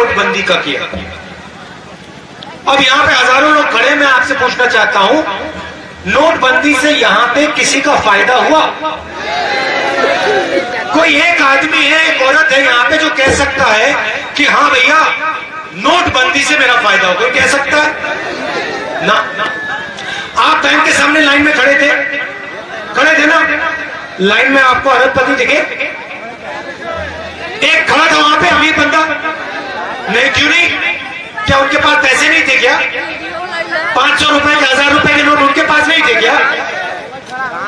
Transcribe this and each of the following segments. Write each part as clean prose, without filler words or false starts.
नोटबंदी का किया। अब यहां पे हजारों लोग खड़े, मैं आपसे पूछना चाहता हूं, नोटबंदी से यहां पे किसी का फायदा हुआ? कोई एक आदमी है, एक औरत है यहां पे जो कह सकता है कि हाँ भैया नोटबंदी से मेरा फायदा हो? कोई कह सकता है ना? आप बैंक के सामने लाइन में खड़े थे ना? लाइन में आपको अरबपति दिखे? एक खड़ा था वहां पे अमीर बंदा, नहीं क्यों नहीं? क्या उनके पास पैसे नहीं थे क्या? 500 रुपए के 1000 रुपए के नोट उनके पास नहीं थे क्या?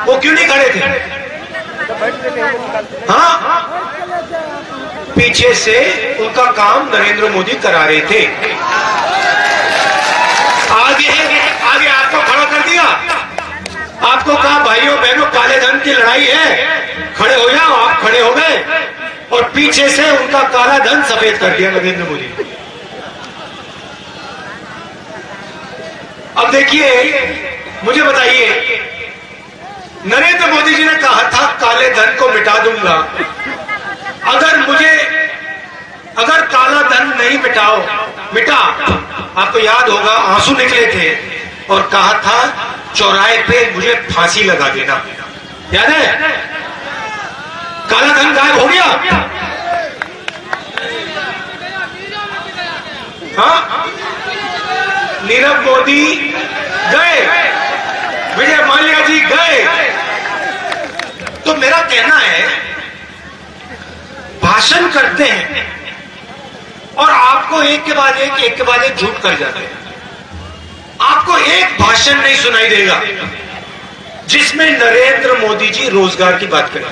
वो क्यों नहीं खड़े थे? हाँ, पीछे से उनका काम नरेंद्र मोदी करा रहे थे। आगे आपको खड़ा कर दिया, आपको कहा भाइयों बहनों काले धन की लड़ाई है, खड़े हो जाओ। आप खड़े हो गए और पीछे से उनका काला धन सफेद कर दिया नरेंद्र मोदी ने। अब देखिए, मुझे बताइए, नरेंद्र मोदी जी ने कहा था काले धन को मिटा दूंगा। अगर काला धन नहीं मिटा, आपको याद होगा आंसू निकले थे और कहा था चौराहे पे मुझे फांसी लगा देना, याद है? काला धन गायब हो गया। हाँ, नीरव मोदी गए, विजय माल्या जी गए। तो मेरा कहना है, भाषण करते हैं और आपको एक के बाद एक झूठ कर जाते हैं। आपको एक भाषण नहीं सुनाई देगा जिसमें नरेंद्र मोदी जी रोजगार की बात करें।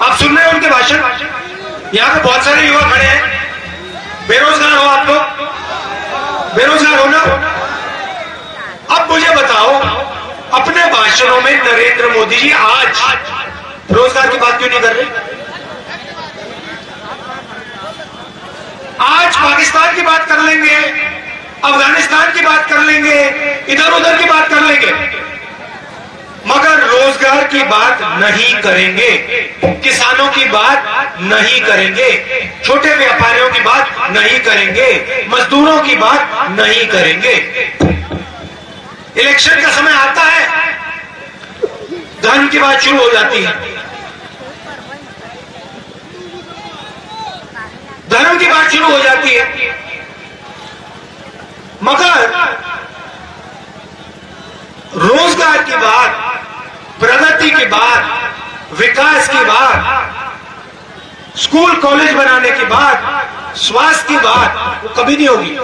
आप सुन रहे हैं उनके भाषण? यहां पे बहुत सारे युवा खड़े हैं, बेरोजगार हो आप लोग, बेरोजगार हो ना? अब मुझे बताओ, अपने भाषणों में नरेंद्र मोदी जी आज रोजगार की बात क्यों नहीं कर रहे? आज पाकिस्तान की बात कर लेंगे, अफगानिस्तान की बात कर लेंगे, इधर उधर की बात कर लेंगे, मगर रोजगार की बात नहीं करेंगे, किसानों की बात नहीं करेंगे, छोटे व्यापारियों की बात नहीं करेंगे, मजदूरों की बात नहीं करेंगे। इलेक्शन का समय आता है, धर्म की बात शुरू हो जाती है, धर्म की बात शुरू हो जाती है, मगर रोजगार की बात, प्रगति की बात, विकास की बात, स्कूल कॉलेज बनाने की बात, स्वास्थ्य की बात वो कभी नहीं होगी।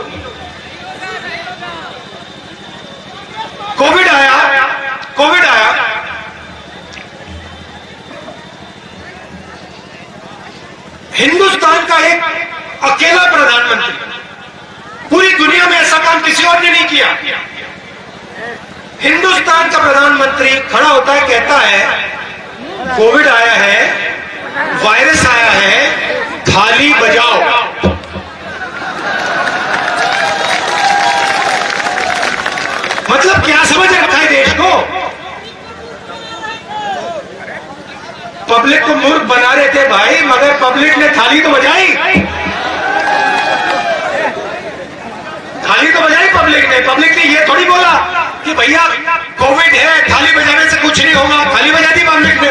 कोविड आया, हिंदुस्तान का एक अकेला प्रधानमंत्री, पूरी दुनिया में ऐसा काम किसी और ने नहीं किया। हिंदुस्तान का प्रधानमंत्री खड़ा होता है, कहता है कोविड आया है, वायरस आया है, थाली बजाओ। मतलब क्या समझ रखा है देश को? पब्लिक को मूर्ख बना रहे थे भाई, मगर पब्लिक ने थाली तो बजाई, थाली तो बजाई पब्लिक ने। पब्लिक ने ये थोड़ी बोला कि भैया कोविड है, थाली बजाने से कुछ नहीं होगा, थाली बजा दी पब्लिक ने।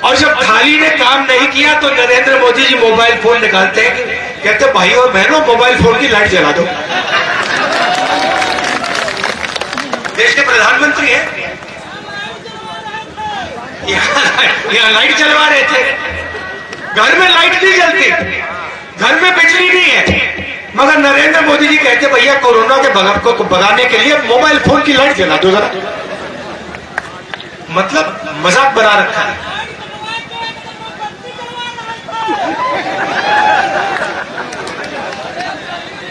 और जब थाली ने काम नहीं किया तो नरेंद्र मोदी जी मोबाइल फोन निकालते हैं, कहते भाई और बहनों मोबाइल फोन की लाइट जला दो। देश के प्रधानमंत्री हैं, यहाँ लाइट जलवा रहे थे, घर में लाइट नहीं जलती, घर में बिजली नहीं है, मगर नरेंद्र मोदी जी कहते भैया कोरोना के को भगाने के लिए मोबाइल फोन की लाइट जला दो जरा। मतलब मजाक बना रखा है।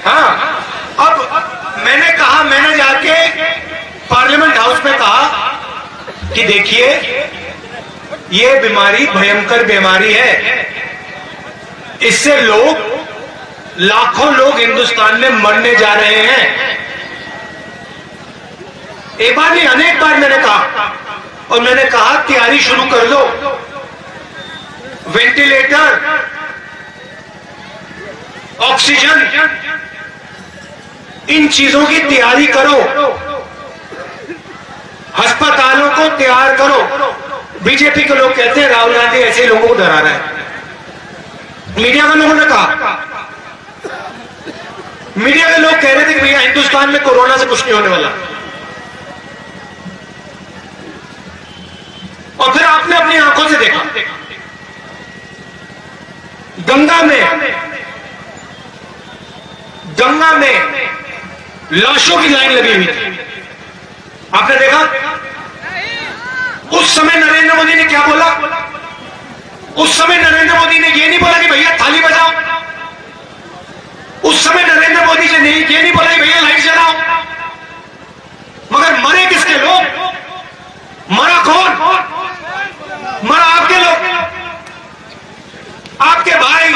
हाँ, अब मैंने जाके पार्लियामेंट हाउस में कहा कि देखिए ये बीमारी भयंकर बीमारी है, इससे लाखों लोग हिंदुस्तान में मरने जा रहे हैं। एक बार नहीं अनेक बार मैंने कहा, और मैंने कहा तैयारी शुरू कर लो, वेंटिलेटर ऑक्सीजन, इन चीजों की तैयारी करो, अस्पतालों को तैयार करो। बीजेपी के लोग कहते हैं राहुल गांधी ऐसे लोगों को डरा रहा है। मीडिया के लोगों ने कहा, मीडिया के लोग कह रहे थे कि भैया हिंदुस्तान में कोरोना से कुछ नहीं होने वाला, और फिर आपने अपनी आंखों से देखा गंगा में लाशों की लाइन लगी हुई थी। आपने देखा उस समय नरेंद्र मोदी ने क्या बोला? उस समय नरेंद्र मोदी ने यह नहीं बोला कि भैया थाली बजाओ। उस समय नरेंद्र मोदी जी ने यह नहीं बोला कि भैया लाइट जलाओ। मगर मरे किसके लोग? मरा कौन? मरा आपके लोग, आपके भाई,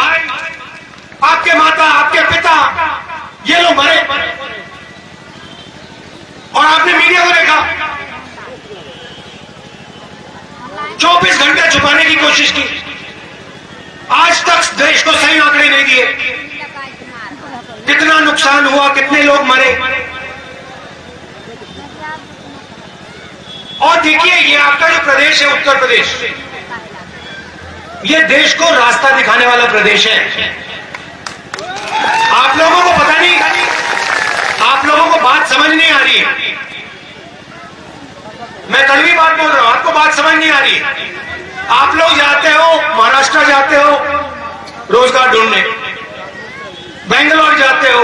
आपके माता, आपके पिता, ये लोग मरे। और आपने मीडिया को देखा 24 घंटे छुपाने की कोशिश की। आज तक देश को सही आंकड़े नहीं दिए, कितना नुकसान हुआ, कितने लोग मरे। और देखिए ये आपका जो प्रदेश है उत्तर प्रदेश, ये देश को रास्ता दिखाने वाला प्रदेश है। आप लोगों को पता नहीं, आप लोगों को बात समझ नहीं आ रही है। मैं कड़वी बात बोल रहा हूं, आपको बात समझ नहीं आ रही है। आप लोग जाते हो महाराष्ट्र, जाते हो रोजगार ढूंढने, बेंगलोर जाते हो,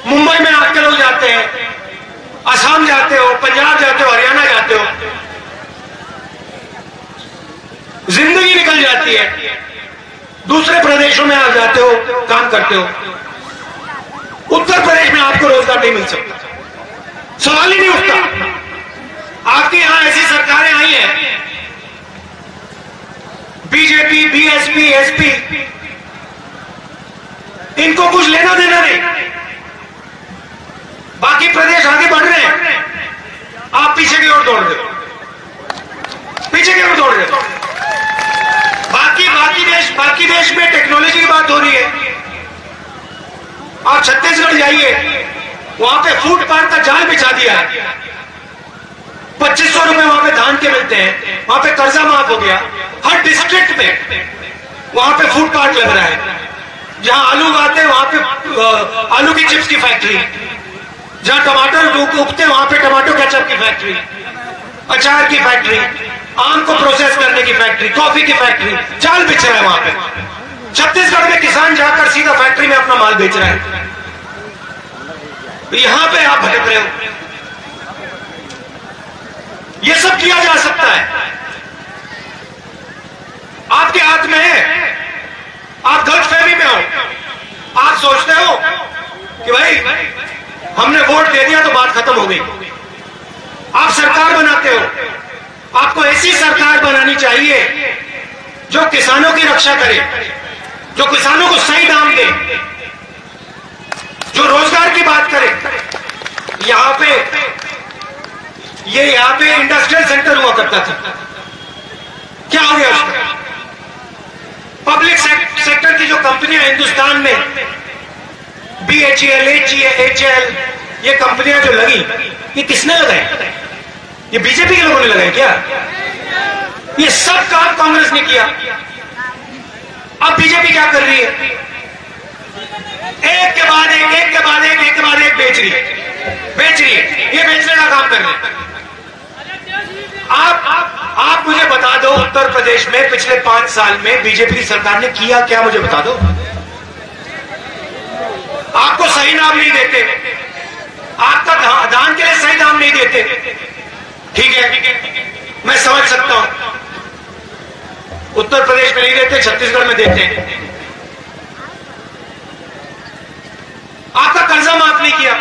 मुंबई में आपके लोग जाते हैं, असम जाते हो, पंजाब जाते हो, हरियाणा जाते हो, जिंदगी निकल जाती है। दूसरे प्रदेशों में आप जाते हो, काम करते हो, उत्तर प्रदेश में आपको रोजगार नहीं मिल सकता, सवाल ही नहीं उठता। आपके यहां ऐसी सरकारें आई हैं, बीजेपी, बीएसपी, एसपी, इनको कुछ लेना देना नहीं। बाकी प्रदेश आगे बढ़ रहे हैं, आप पीछे की ओर दौड़ रहे हो, पीछे की ओर दौड़ रहे हो। बाकी देश में टेक्नोलॉजी की बात हो रही है। आप छत्तीसगढ़ जाइए, वहां पे फूड पार्क का जाल बिछा दिया है। 2500 रुपए वहां पे धान के मिलते हैं, वहां पे कर्जा माफ हो गया। हर डिस्ट्रिक्ट में वहां पे फूड पार्क लग रहा है। जहां आलू उगाते हैं वहां पे आलू की चिप्स की फैक्ट्री, जहां टमाटर उगते हैं वहां पे टमाटो केचप की फैक्ट्री, अचार की फैक्ट्री, आम को प्रोसेस करने की फैक्ट्री, कॉफी की फैक्ट्री, जाल बिछ रहा है वहां पे। छत्तीसगढ़ में किसान जाकर सीधा फैक्ट्री में अपना माल बेच रहा है, यहां पे आप भटक रहे हो। यह सब किया जा सकता है, आपके हाथ में है। आप गलतफहमी में हो, आप सोचते हो कि भाई हमने वोट दे दिया तो बात खत्म हो गई। आप सरकार बनाते हो, आपको ऐसी सरकार बनानी चाहिए जो किसानों की रक्षा करे, जो किसानों को सही दाम दे, जो रोजगार की बात करे। यहां पे इंडस्ट्रियल सेंटर हुआ करता था, क्या हो गया उसका? पब्लिक सेक्टर की जो कंपनियां हिंदुस्तान में, BHEL, HEL, ये कंपनियां जो लगी, ये किसने लगाई? ये बीजेपी के लोगों ने लगाई क्या? ये सब काम कांग्रेस ने किया। अब बीजेपी क्या कर रही है? एक के बाद एक, एक के बाद एक, एक के बाद एक बेच रही है। ये बेचने का काम कर रहे हैं। आप मुझे बता दो, उत्तर प्रदेश में पिछले 5 साल में बीजेपी की सरकार ने किया क्या? मुझे बता दो। आपको सही नाम नहीं देते, आपका धान के लिए सही दाम नहीं देते। ठीक है, मैं समझ सकता हूं, उत्तर प्रदेश में नहीं देते, छत्तीसगढ़ में देते हैं। आपका कर्जा माफ नहीं किया।